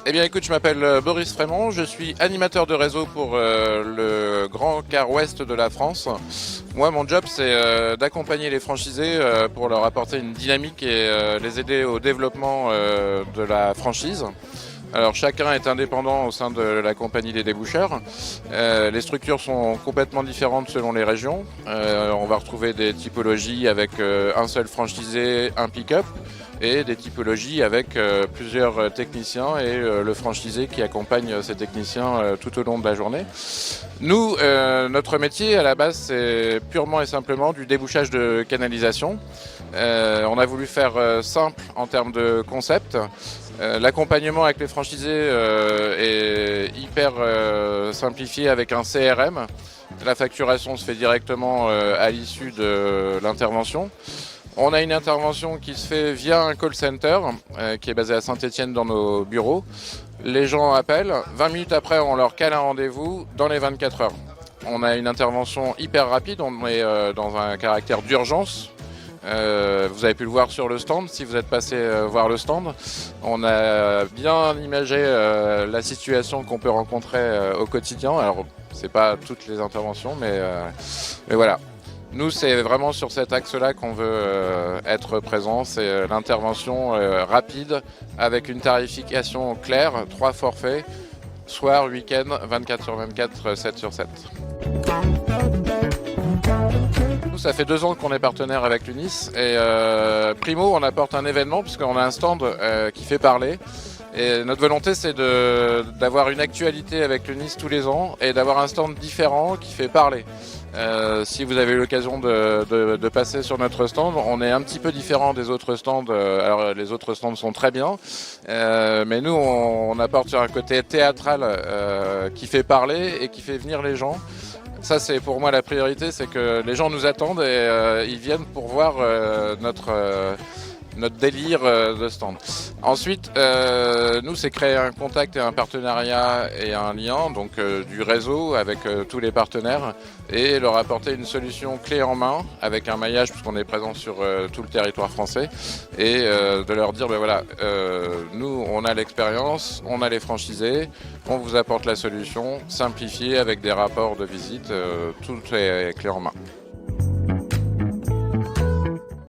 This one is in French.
Eh bien écoute, je m'appelle Boris Frémont, je suis animateur de réseau pour le Grand Quart Ouest de la France. Moi, mon job, c'est d'accompagner les franchisés pour leur apporter une dynamique et les aider au développement de la franchise. Alors chacun est indépendant au sein de la compagnie des déboucheurs. Les structures sont complètement différentes selon les régions. On va retrouver des typologies avec un seul franchisé, un pick-up, et des typologies avec plusieurs techniciens et le franchisé qui accompagne ces techniciens tout au long de la journée. Nous, notre métier à la base, c'est purement et simplement du débouchage de canalisation. On a voulu faire simple en termes de concept. L'accompagnement avec les franchisés est hyper simplifié avec un CRM. La facturation se fait directement à l'issue de l'intervention. On a une intervention qui se fait via un call center qui est basé à Saint-Étienne dans nos bureaux. Les gens appellent, 20 minutes après on leur cale un rendez-vous dans les 24 heures. On a une intervention hyper rapide, on est dans un caractère d'urgence. Vous avez pu le voir sur le stand, si vous êtes passé voir le stand. On a bien imagé la situation qu'on peut rencontrer au quotidien. Alors, c'est pas toutes les interventions, mais voilà. Nous, c'est vraiment sur cet axe-là qu'on veut être présent. C'est l'intervention rapide avec une tarification claire, 3 forfaits, soir, week-end, 24 sur 24, 7 sur 7. Ça fait 2 ans qu'on est partenaire avec l'UNIS et primo on apporte un événement puisqu'on a un stand qui fait parler et notre volonté c'est d'avoir une actualité avec l'UNIS tous les ans et d'avoir un stand différent qui fait parler. Si vous avez eu l'occasion de passer sur notre stand, on est un petit peu différent des autres stands. Alors les autres stands sont très bien, mais nous on apporte un côté théâtral qui fait parler et qui fait venir les gens. Ça, c'est pour moi la priorité, c'est que les gens nous attendent et ils viennent pour voir notre délire de stand. Ensuite, nous, c'est créer un contact et un partenariat et un lien, donc du réseau avec tous les partenaires et leur apporter une solution clé en main avec un maillage puisqu'on est présent sur tout le territoire français et de leur dire, ben voilà, nous, on a l'expérience, on a les franchisés, on vous apporte la solution simplifiée avec des rapports de visite, tout est clé en main.